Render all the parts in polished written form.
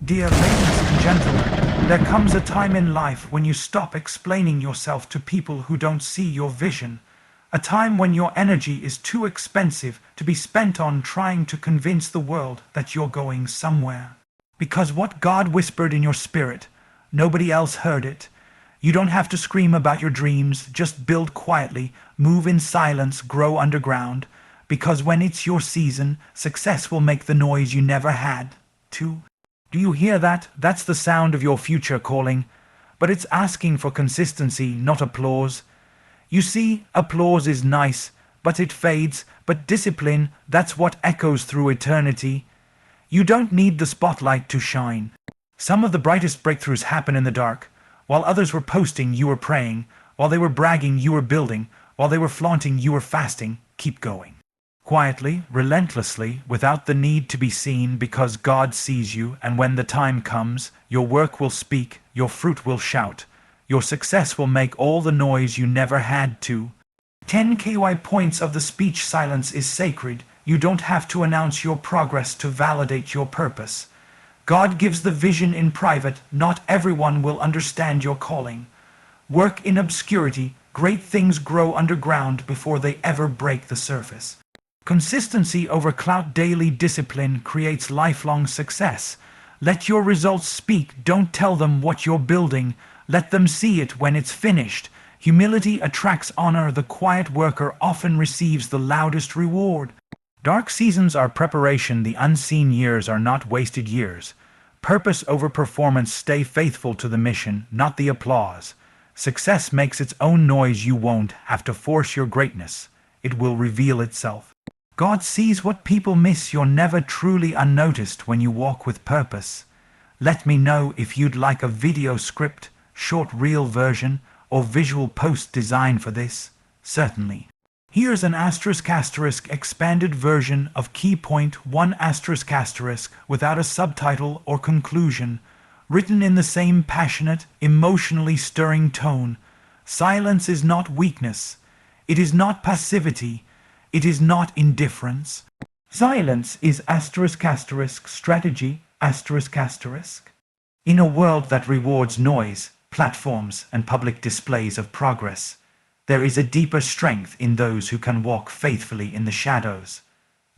Dear ladies and gentlemen, there comes a time in life when you stop explaining yourself to people who don't see your vision. A time when your energy is too expensive to be spent on trying to convince the world that you're going somewhere. Because what God whispered in your spirit, nobody else heard it. You don't have to scream about your dreams, just build quietly, move in silence, grow underground. Because when it's your season, success will make the noise you never had to. Do you hear that? That's the sound of your future calling. But it's asking for consistency, not applause. You see, applause is nice, but it fades. But discipline, that's what echoes through eternity. You don't need the spotlight to shine. Some of the brightest breakthroughs happen in the dark. While others were posting, you were praying. While they were bragging, you were building. While they were flaunting, you were fasting. Keep going. Quietly, relentlessly, without the need to be seen, because God sees you, and when the time comes, your work will speak, your fruit will shout. Your success will make all the noise you never had to. 10 KY points of the speech silence is sacred. You don't have to announce your progress to validate your purpose. God gives the vision in private. Not everyone will understand your calling. Work in obscurity. Great things grow underground before they ever break the surface. Consistency over clout. Daily discipline creates lifelong success. Let your results speak. Don't tell them what you're building. Let them see it when it's finished. Humility attracts honor. The quiet worker often receives the loudest reward. Dark seasons are preparation. The unseen years are not wasted years. Purpose over performance. Stay faithful to the mission, not the applause. Success makes its own noise. You won't have to force your greatness. It will reveal itself. God sees what people miss. You're never truly unnoticed when you walk with purpose. Let me know if you'd like a video script, short reel version, or visual post design for this. Certainly. Here's an *** expanded version of key point 1 * without a subtitle or conclusion, written in the same passionate, emotionally stirring tone. Silence is not weakness. It is not passivity. It is not indifference. Silence is ** strategy **. In a world that rewards noise, platforms, and public displays of progress, there is a deeper strength in those who can walk faithfully in the shadows.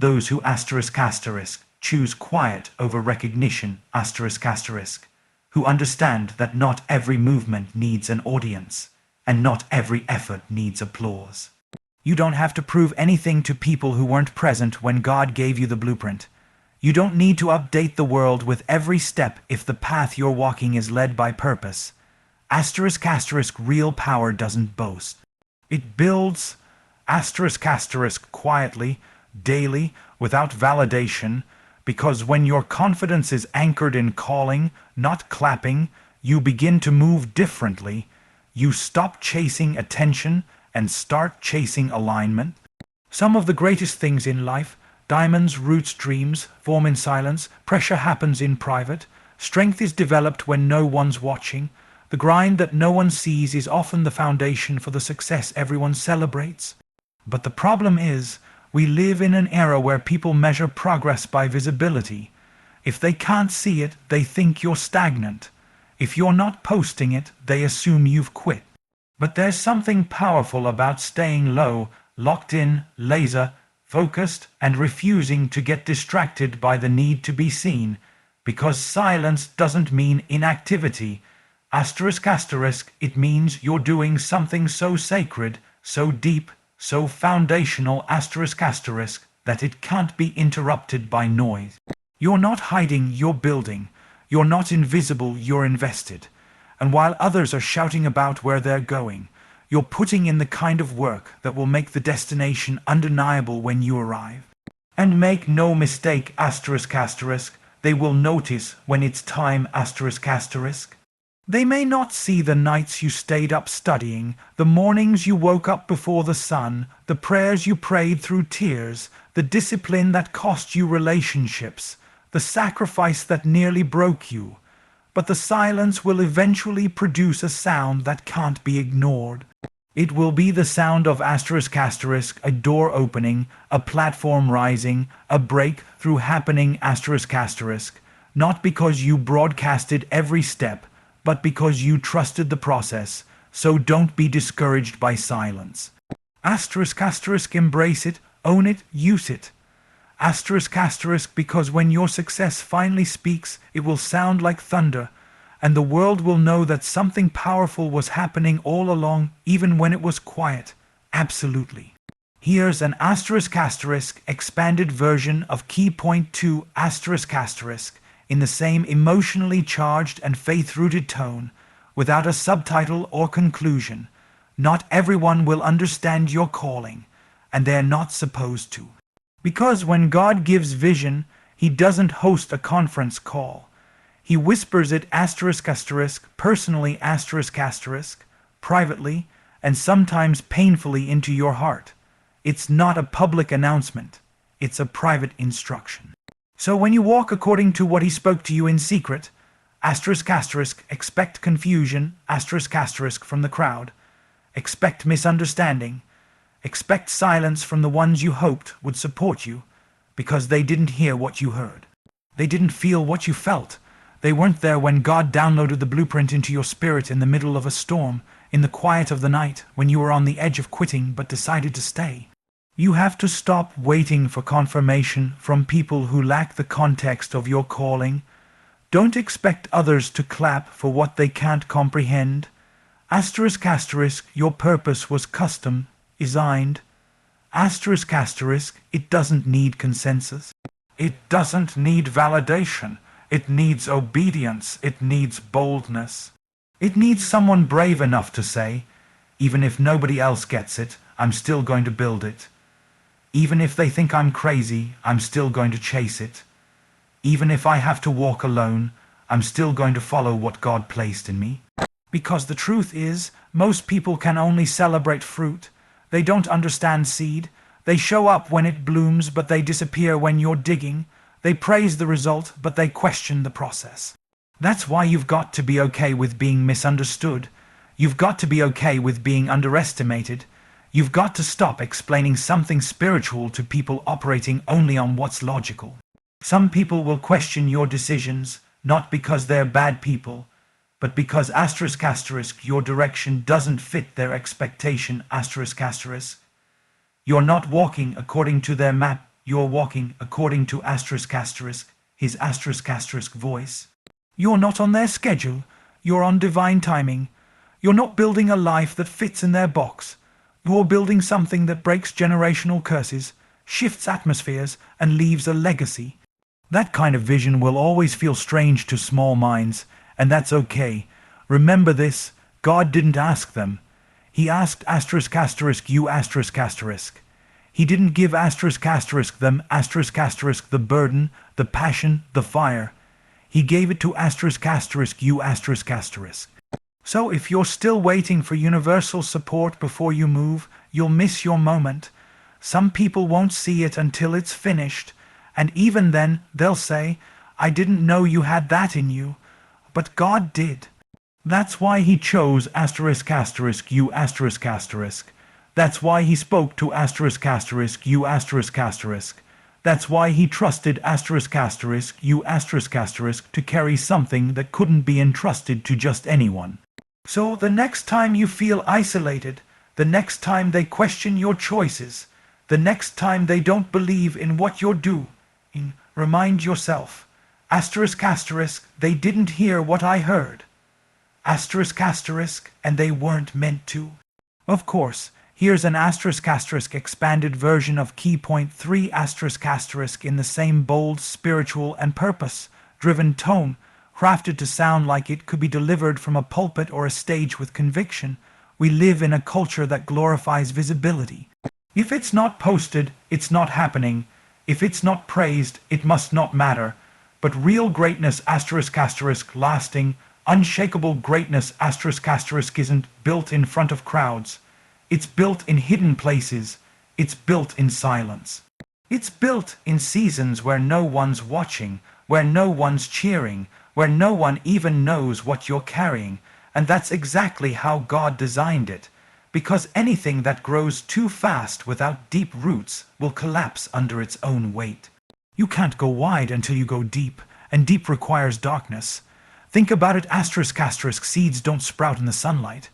Those who ** choose quiet over recognition **, who understand that not every movement needs an audience, and not every effort needs applause. You don't have to prove anything to people who weren't present when God gave you the blueprint. You don't need to update the world with every step if the path you're walking is led by purpose. ** real power doesn't boast. It builds ** quietly, daily, without validation, because when your confidence is anchored in calling, not clapping, you begin to move differently. You stop chasing attention and start chasing alignment. Some of the greatest things in life, diamonds, roots, dreams, form in silence. Pressure happens in private. Strength is developed when no one's watching. The grind that no one sees is often the foundation for the success everyone celebrates. But the problem is, we live in an era where people measure progress by visibility. If they can't see it, they think you're stagnant. If you're not posting it, they assume you've quit. But there's something powerful about staying low, locked in, laser, focused, and refusing to get distracted by the need to be seen. Because silence doesn't mean inactivity. ***, it means you're doing something so sacred, so deep, so foundational ***, that it can't be interrupted by noise. You're not hiding, you're building. You're not invisible, you're invested. And while others are shouting about where they're going, you're putting in the kind of work that will make the destination undeniable when you arrive. And make no mistake, ***, they will notice when it's time ***. They may not see the nights you stayed up studying, the mornings you woke up before the sun, the prayers you prayed through tears, the discipline that cost you relationships, the sacrifice that nearly broke you. But the silence will eventually produce a sound that can't be ignored. It will be the sound of ***, a door opening, a platform rising, a breakthrough happening ***. not because you broadcasted every step, but because you trusted the process, so don't be discouraged by silence. Asterisk asterisk embrace it, own it, use it. Asterisk asterisk because when your success finally speaks, it will sound like thunder, and the world will know that something powerful was happening all along, even when it was quiet. Absolutely. Here's an asterisk asterisk expanded version of key point 2 asterisk asterisk in the same emotionally charged and faith-rooted tone, without a subtitle or conclusion. Not everyone will understand your calling, and they're not supposed to. Because when God gives vision, He doesn't host a conference call. He whispers it asterisk asterisk, personally asterisk asterisk, privately, and sometimes painfully into your heart. It's not a public announcement. It's a private instruction. So when you walk according to what He spoke to you in secret, asterisk asterisk, expect confusion, asterisk asterisk, from the crowd. Expect misunderstanding. Expect silence from the ones you hoped would support you, because they didn't hear what you heard. They didn't feel what you felt. They weren't there when God downloaded the blueprint into your spirit in the middle of a storm, in the quiet of the night, when you were on the edge of quitting but decided to stay. You have to stop waiting for confirmation from people who lack the context of your calling. Don't expect others to clap for what they can't comprehend. Asterisk asterisk, your purpose was custom designed. Asterisk asterisk, it doesn't need consensus. It doesn't need validation. It needs obedience. It needs boldness. It needs someone brave enough to say, even if nobody else gets it, I'm still going to build it. Even if they think I'm crazy, I'm still going to chase it. Even if I have to walk alone, I'm still going to follow what God placed in me. Because the truth is, most people can only celebrate fruit. They don't understand seed. They show up when it blooms, but they disappear when you're digging. They praise the result, but they question the process. That's why you've got to be okay with being misunderstood. You've got to be okay with being underestimated. You've got to stop explaining something spiritual to people operating only on what's logical. Some people will question your decisions, not because they're bad people, but because asterisk asterisk, your direction doesn't fit their expectation asterisk asterisk. You're not walking according to their map, you're walking according to asterisk asterisk, his asterisk asterisk voice. You're not on their schedule, you're on divine timing. You're not building a life that fits in their box. You're building something that breaks generational curses, shifts atmospheres, and leaves a legacy. That kind of vision will always feel strange to small minds, and that's okay. Remember this, God didn't ask them. He asked asterisk asterisk you asterisk asterisk. He didn't give asterisk asterisk them asterisk asterisk the burden, the passion, the fire. He gave it to asterisk asterisk you asterisk asterisk. So if you're still waiting for universal support before you move, you'll miss your moment. Some people won't see it until it's finished, and even then they'll say, I didn't know you had that in you. But God did. That's why He chose asterisk asterisk you asterisk asterisk. That's why He spoke to asterisk asterisk you asterisk asterisk. That's why He trusted asterisk asterisk you asterisk asterisk to carry something that couldn't be entrusted to just anyone. So the next time you feel isolated, the next time they question your choices, the next time they don't believe in what you're doing, remind yourself, asterisk asterisk, they didn't hear what I heard. Asterisk asterisk, and they weren't meant to. Of course, here's an asterisk asterisk expanded version of key point 3 asterisk asterisk in the same bold, spiritual, and purpose-driven tone, crafted to sound like it could be delivered from a pulpit or a stage with conviction. We live in a culture that glorifies visibility. If it's not posted, it's not happening. If it's not praised, it must not matter. But real greatness asterisk asterisk, lasting, unshakable greatness asterisk asterisk isn't built in front of crowds. It's built in hidden places. It's built in silence. It's built in seasons where no one's watching, where no one's cheering, where no one even knows what you're carrying. And that's exactly how God designed it. Because anything that grows too fast without deep roots will collapse under its own weight. You can't go wide until you go deep, and deep requires darkness. Think about it, asterisk asterisk, seeds don't sprout in the sunlight.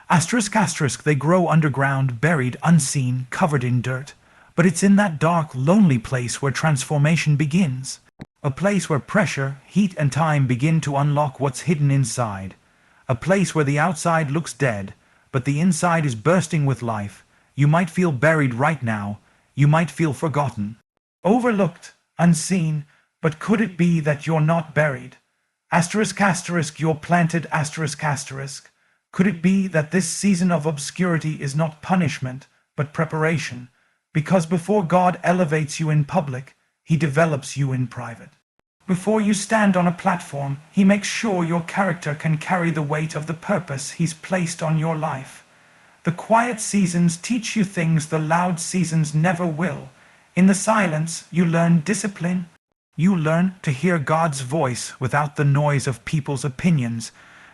Asterisk asterisk, they grow underground, buried, unseen, covered in dirt. But it's in that dark, lonely place where transformation begins. A place where pressure, heat, and time begin to unlock what's hidden inside. A place where the outside looks dead, but the inside is bursting with life. You might feel buried right now. You might feel forgotten, overlooked, unseen, but could it be that you're not buried? Asterisk asterisk, you're planted, asterisk asterisk. Could it be that this season of obscurity is not punishment, but preparation? Because before God elevates you in public, He develops you in private. Before you stand on a platform, He makes sure your character can carry the weight of the purpose He's placed on your life. The quiet seasons teach you things the loud seasons never will. In the silence, you learn discipline. You learn to hear God's voice without the noise of people's opinions.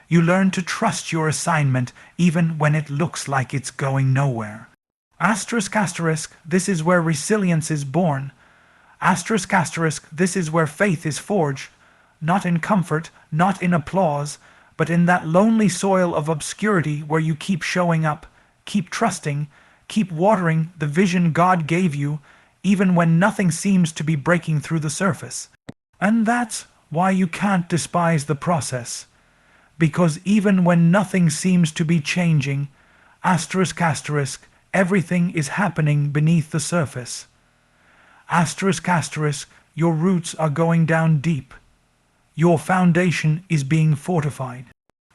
You learn to trust your assignment even when it looks like it's going nowhere. Asterisk asterisk, this is where resilience is born. Asterisk asterisk, this is where faith is forged. Not in comfort, not in applause, but in that lonely soil of obscurity where you keep showing up, keep trusting, keep watering the vision God gave you, even when nothing seems to be breaking through the surface. And that's why you can't despise the process. Because even when nothing seems to be changing, asterisk asterisk, everything is happening beneath the surface. Asterisk asterisk, your roots are going down deep. Your foundation is being fortified.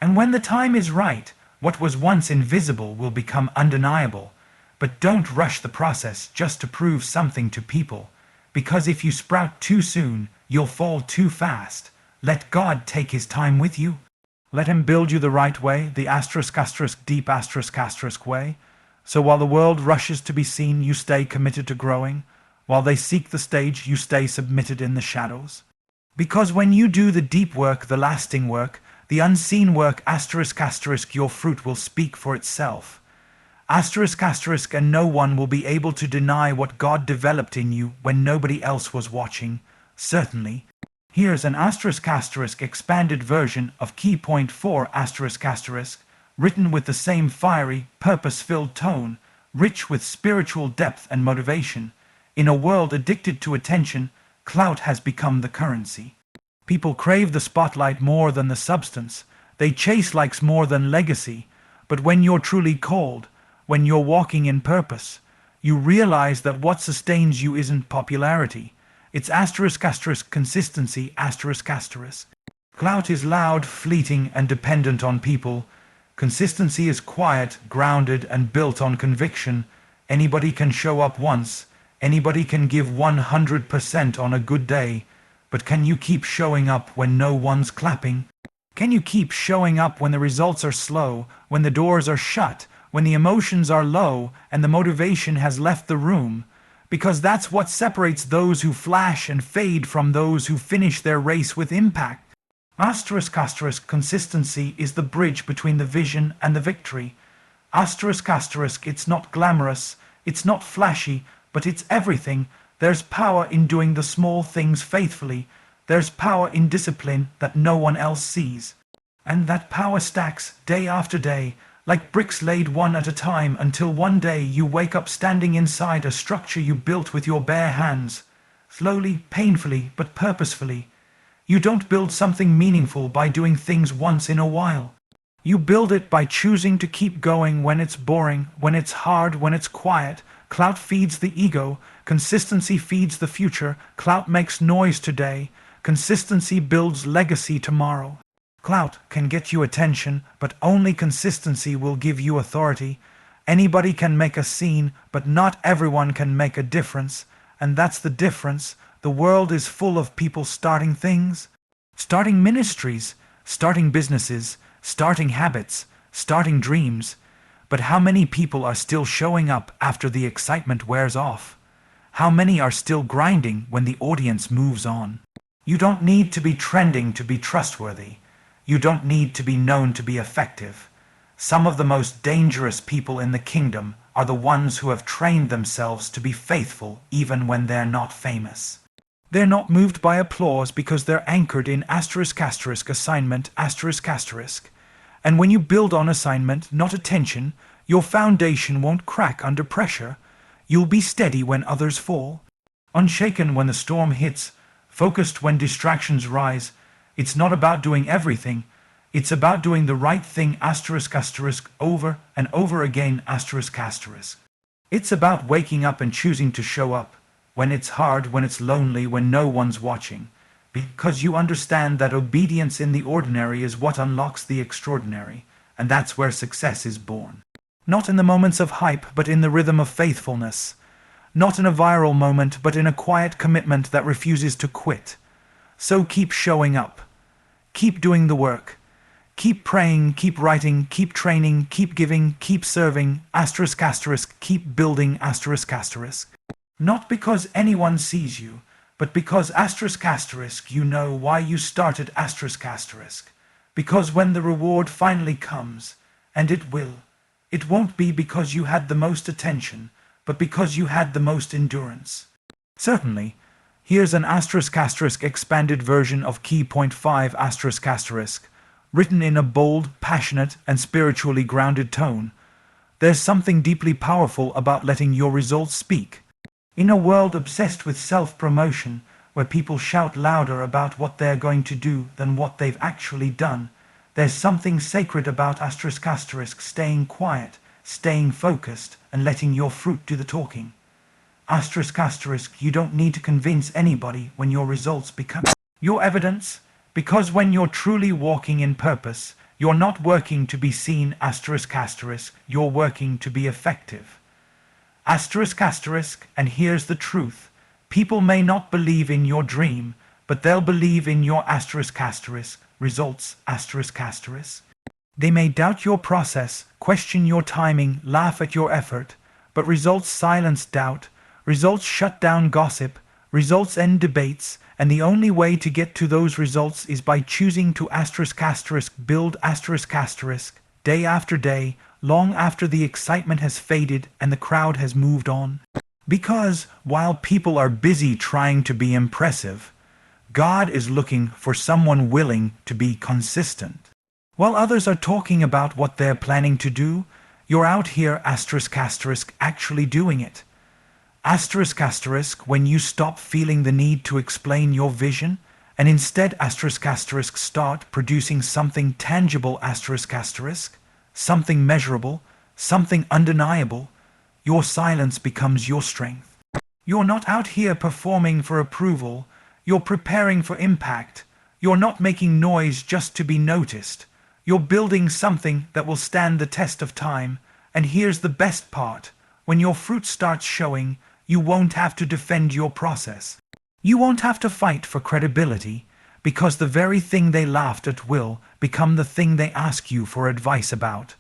And when the time is right, what was once invisible will become undeniable. But don't rush the process just to prove something to people, because if you sprout too soon, you'll fall too fast. Let God take His time with you. Let Him build you the right way, the asterisk asterisk deep asterisk asterisk way. So while the world rushes to be seen, you stay committed to growing. While they seek the stage, you stay submitted in the shadows. Because when you do the deep work, the lasting work, the unseen work, asterisk asterisk, your fruit will speak for itself. Asterisk asterisk, and no one will be able to deny what God developed in you when nobody else was watching. Certainly. Here's an asterisk asterisk expanded version of key point 4 asterisk asterisk, written with the same fiery, purpose-filled tone, rich with spiritual depth and motivation. In a world addicted to attention, clout has become the currency. People crave the spotlight more than the substance. They chase likes more than legacy. But when you're truly called, when you're walking in purpose, you realize that what sustains you isn't popularity. It's asterisk asterisk consistency asterisk asterisk. Clout is loud, fleeting, and dependent on people. Consistency is quiet, grounded, and built on conviction. Anybody can show up once. Anybody can give 100% on a good day. But can you keep showing up when no one's clapping? Can you keep showing up when the results are slow, when the doors are shut, when the emotions are low, and the motivation has left the room? Because that's what separates those who flash and fade from those who finish their race with impact. Asterisk asterisk, consistency is the bridge between the vision and the victory. Asterisk asterisk, it's not glamorous, it's not flashy, but it's everything. There's power in doing the small things faithfully. There's power in discipline that no one else sees. And that power stacks day after day, like bricks laid one at a time, until one day you wake up standing inside a structure you built with your bare hands. Slowly, painfully, but purposefully. You don't build something meaningful by doing things once in a while. You build it by choosing to keep going when it's boring, when it's hard, when it's quiet. Clout feeds the ego. Consistency feeds the future. Clout makes noise today. Consistency builds legacy tomorrow. Clout can get you attention, but only consistency will give you authority. Anybody can make a scene, but not everyone can make a difference. And that's the difference. The world is full of people starting things, starting ministries, starting businesses, starting habits, starting dreams. But how many people are still showing up after the excitement wears off? How many are still grinding when the audience moves on? You don't need to be trending to be trustworthy. You don't need to be known to be effective. Some of the most dangerous people in the kingdom are the ones who have trained themselves to be faithful even when they're not famous. They're not moved by applause because they're anchored in assignment **. And when you build on assignment, not attention, your foundation won't crack under pressure. You'll be steady when others fall, unshaken when the storm hits, focused when distractions rise. It's not about doing everything. It's about doing the right thing over and over again **. It's about waking up and choosing to show up when it's hard, when it's lonely, when no one's watching, because you understand that obedience in the ordinary is what unlocks the extraordinary, and that's where success is born. Not in the moments of hype, but in the rhythm of faithfulness. Not in a viral moment, but in a quiet commitment that refuses to quit. So keep showing up. Keep doing the work. Keep praying, keep writing, keep training, keep giving, keep serving, **, keep building **. Not because anyone sees you, but because **, you know why you started **. Because when the reward finally comes, and it will, it won't be because you had the most attention, but because you had the most endurance. Certainly, here's an ** expanded version of Key Point 5 **, written in a bold, passionate, and spiritually grounded tone. There's something deeply powerful about letting your results speak. In a world obsessed with self-promotion, where people shout louder about what they're going to do than what they've actually done, there's something sacred about ** staying quiet, staying focused, and letting your fruit do the talking. ** you don't need to convince anybody when your results become your evidence, because when you're truly walking in purpose, you're not working to be seen **, you're working to be effective. **, and here's the truth. People may not believe in your dream, but they'll believe in your **, results **. They may doubt your process, question your timing, laugh at your effort, but results silence doubt, results shut down gossip, results end debates, and the only way to get to those results is by choosing to **, build **, day after day, long after the excitement has faded and the crowd has moved on. Because while people are busy trying to be impressive, God is looking for someone willing to be consistent. While others are talking about what they're planning to do, you're out here ** actually doing it. ** when you stop feeling the need to explain your vision and instead ** start producing something tangible ** something measurable, something undeniable, your silence becomes your strength. You're not out here performing for approval, you're preparing for impact. You're not making noise just to be noticed. You're building something that will stand the test of time. And here's the best part. When your fruit starts showing, you won't have to defend your process. You won't have to fight for credibility, because the very thing they laughed at will become the thing they ask you for advice about.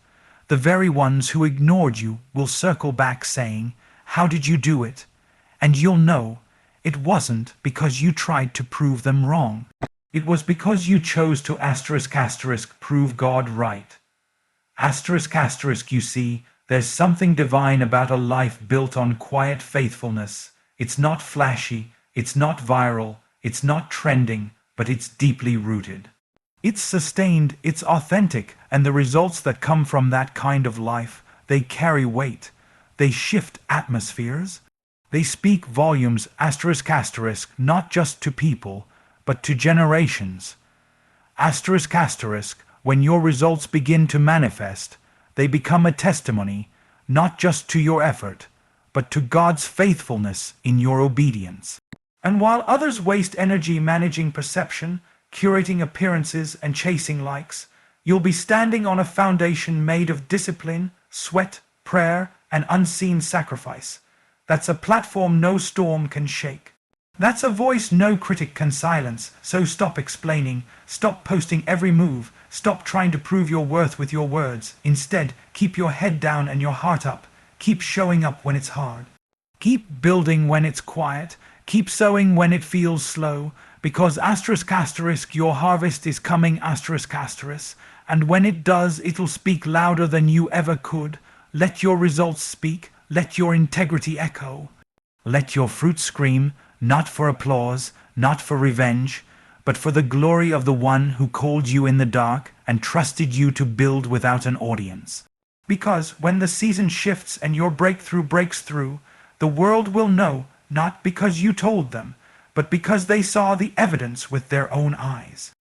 The very ones who ignored you will circle back saying, "How did you do it?" And you'll know it wasn't because you tried to prove them wrong. It was because you chose to ** prove God right. ** you see, there's something divine about a life built on quiet faithfulness. It's not flashy, it's not viral, it's not trending, but it's deeply rooted. It's sustained, it's authentic, and the results that come from that kind of life, they carry weight. They shift atmospheres. They speak volumes ** not just to people, but to generations. ** when your results begin to manifest, they become a testimony, not just to your effort, but to God's faithfulness in your obedience. And while others waste energy managing perception, curating appearances, and chasing likes, you'll be standing on a foundation made of discipline, sweat, prayer, and unseen sacrifice. That's a platform no storm can shake. That's a voice no critic can silence. So stop explaining, stop posting every move, stop trying to prove your worth with your words. Instead, keep your head down and your heart up. Keep showing up when it's hard. Keep building when it's quiet. Keep sowing when it feels slow. Because ** your harvest is coming **, and when it does, it'll speak louder than you ever could. Let your results speak. Let your integrity echo. Let your fruit scream, not for applause, not for revenge, but for the glory of the one who called you in the dark and trusted you to build without an audience. Because when the season shifts and your breakthrough breaks through, the world will know, not because you told them, but because they saw the evidence with their own eyes.